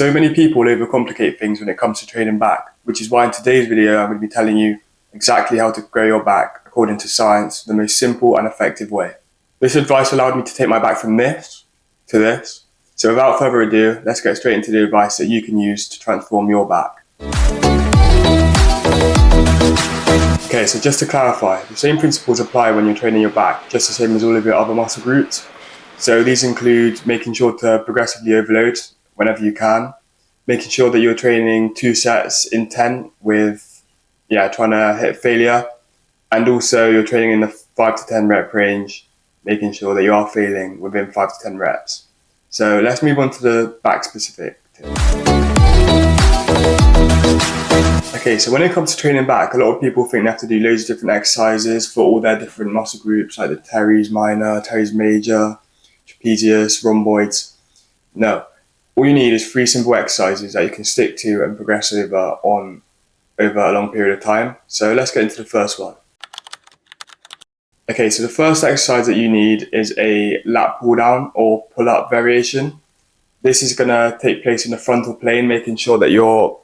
So many people overcomplicate things when it comes to training back, which is why in today's video I'm going to be telling you exactly how to grow your back according to science, the most simple and effective way. This advice allowed me to take my back from this to this. So without further ado, let's get straight into the advice that you can use to transform your back. Okay, so just to clarify, the same principles apply when you're training your back, just the same as all of your other muscle groups. So these include making sure to progressively overload whenever you can, making sure that you're training 2 sets in 10 with, trying to hit failure, and also you're training in the 5 to 10 rep range, making sure that you are failing within 5 to 10 reps. So let's move on to the back specific tips. Okay, so when it comes to training back, a lot of people think they have to do loads of different exercises for all their different muscle groups, like the teres minor, teres major, trapezius, rhomboids. No, all you need is 3 simple exercises that you can stick to and progress over a long period of time. So let's get into the first one. Okay, so the first exercise that you need is a lat pull down or pull up variation. This is going to take place in the frontal plane, making sure that your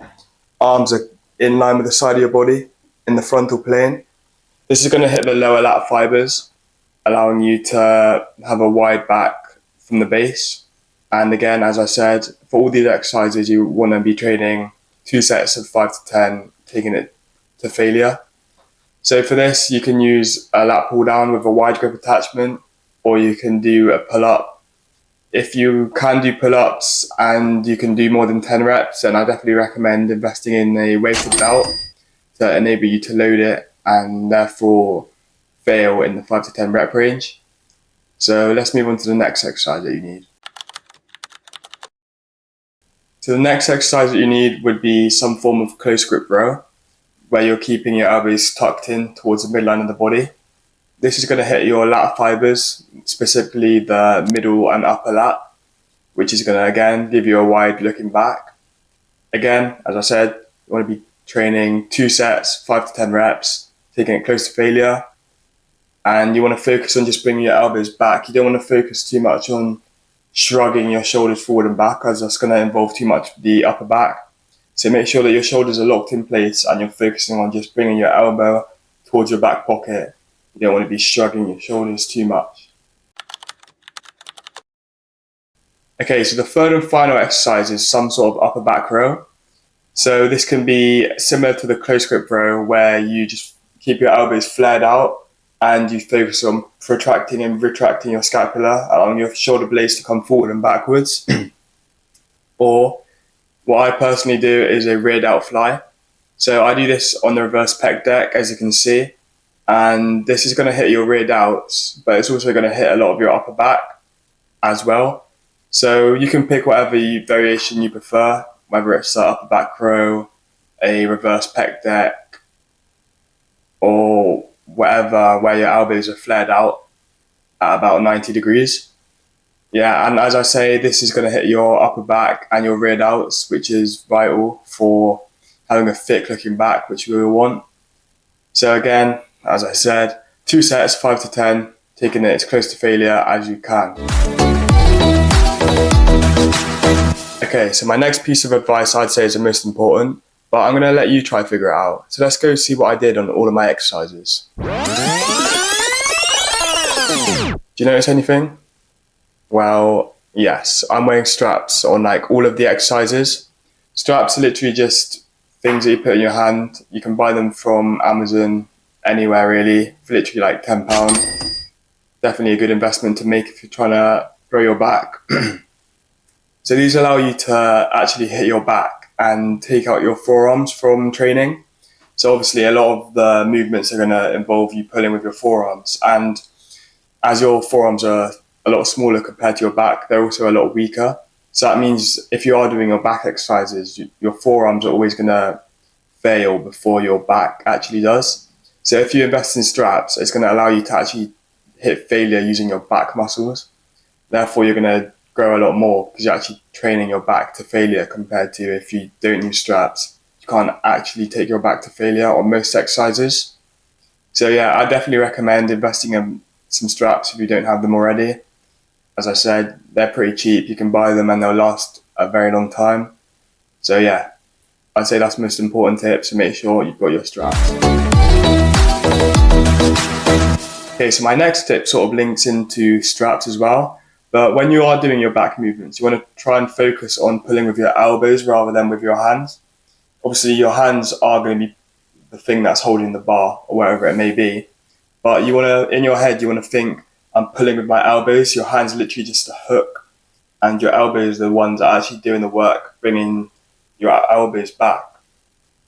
arms are in line with the side of your body in the frontal plane. This is going to hit the lower lat fibers, allowing you to have a wide back from the base. And again, as I said, for all these exercises, you want to be training 2 sets of 5 to 10, taking it to failure. So for this, you can use a lat pull down with a wide grip attachment, or you can do a pull up. If you can do pull ups and you can do more than 10 reps, then I definitely recommend investing in a weighted belt to enable you to load it and therefore fail in the 5 to 10 rep range. So let's move on to the next exercise that you need. So the next exercise that you need would be some form of close grip row, where you're keeping your elbows tucked in towards the midline of the body. This is going to hit your lat fibers, specifically the middle and upper lat, which is going to again give you a wide looking back. Again, as I said, you want to be training 2 sets, 5 to 10 reps, taking it close to failure. And you want to focus on just bringing your elbows back. You don't want to focus too much on shrugging your shoulders forward and back, as that's going to involve too much the upper back. So make sure that your shoulders are locked in place and you're focusing on just bringing your elbow towards your back pocket. You don't want to be shrugging your shoulders too much. Okay, so the third and final exercise is some sort of upper back row. So this can be similar to the close grip row, where you just keep your elbows flared out and you focus on protracting and retracting your scapula, allowing your shoulder blades to come forward and backwards. Or what I personally do is a reared out fly. So I do this on the reverse pec deck, as you can see. And this is going to hit your reared outs, but it's also going to hit a lot of your upper back as well. So you can pick whatever variation you prefer, whether it's an upper back row, a reverse pec deck, or whatever, where your elbows are flared out at about 90 degrees. Yeah, and as I say, this is going to hit your upper back and your reared outs, which is vital for having a thick looking back, which we all want. So again, as I said, 2 sets, 5 to 10, taking it as close to failure as you can. Okay, so my next piece of advice I'd say is the most important, but I'm going to let you try to figure it out. So let's go see what I did on all of my exercises. Do you notice anything? Well, yes, I'm wearing straps on like all of the exercises. Straps are literally just things that you put in your hand. You can buy them from Amazon, anywhere really, for literally like £10. Definitely a good investment to make if you're trying to grow your back. So these allow you to actually hit your back and take out your forearms from training. So obviously a lot of the movements are going to involve you pulling with your forearms, and as your forearms are a lot smaller compared to your back, they're also a lot weaker. So that means if you are doing your back exercises, your forearms are always going to fail before your back actually does. So if you invest in straps, it's going to allow you to actually hit failure using your back muscles. Therefore, you're going to grow a lot more because you're actually training your back to failure, compared to if you don't use straps. You can't actually take your back to failure on most exercises. So yeah, I definitely recommend investing in some straps if you don't have them already. As I said, they're pretty cheap. You can buy them and they'll last a very long time. So yeah, I'd say that's the most important tip, so make sure you've got your straps. Okay, so my next tip sort of links into straps as well. But when you are doing your back movements, you want to try and focus on pulling with your elbows rather than with your hands. Obviously, your hands are going to be the thing that's holding the bar or wherever it may be. But you want to, in your head, you want to think, I'm pulling with my elbows. Your hands are literally just a hook, and your elbows are the ones that are actually doing the work, bringing your elbows back.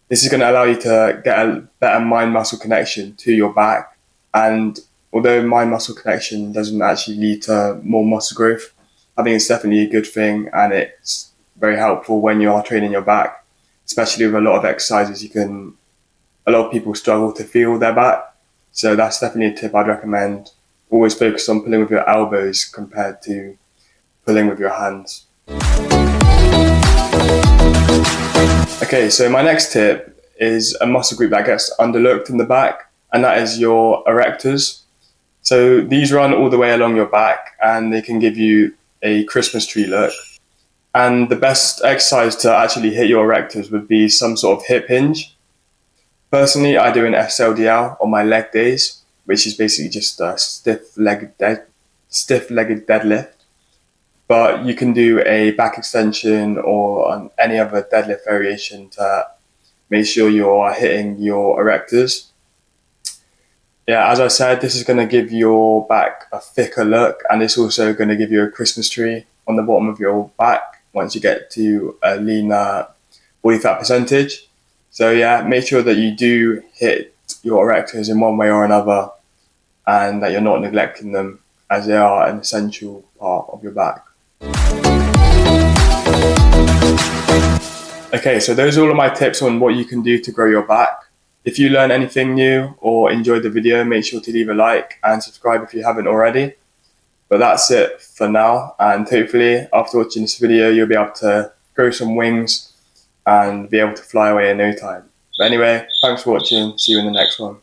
This is going to allow you to get a better mind-muscle connection to your back. And although mind-muscle connection doesn't actually lead to more muscle growth, I think it's definitely a good thing, and it's very helpful when you are training your back, especially with a lot of exercises. A lot of people struggle to feel their back. So that's definitely a tip I'd recommend. Always focus on pulling with your elbows compared to pulling with your hands. Okay, so my next tip is a muscle group that gets underlooked in the back, and that is your erectors. So these run all the way along your back, and they can give you a Christmas tree look. And the best exercise to actually hit your erectors would be some sort of hip hinge. Personally, I do an SLDL on my leg days, which is basically just a stiff-legged deadlift. But you can do a back extension or any other deadlift variation to make sure you are hitting your erectors. Yeah, as I said, this is going to give your back a thicker look, and it's also going to give you a Christmas tree on the bottom of your back once you get to a leaner body fat percentage. So yeah, make sure that you do hit your erectors in one way or another, and that you're not neglecting them, as they are an essential part of your back. Okay, so those are all of my tips on what you can do to grow your back. If you learn anything new or enjoyed the video, make sure to leave a like and subscribe if you haven't already. But that's it for now, and hopefully after watching this video you'll be able to grow some wings and be able to fly away in no time. But anyway, thanks for watching, see you in the next one.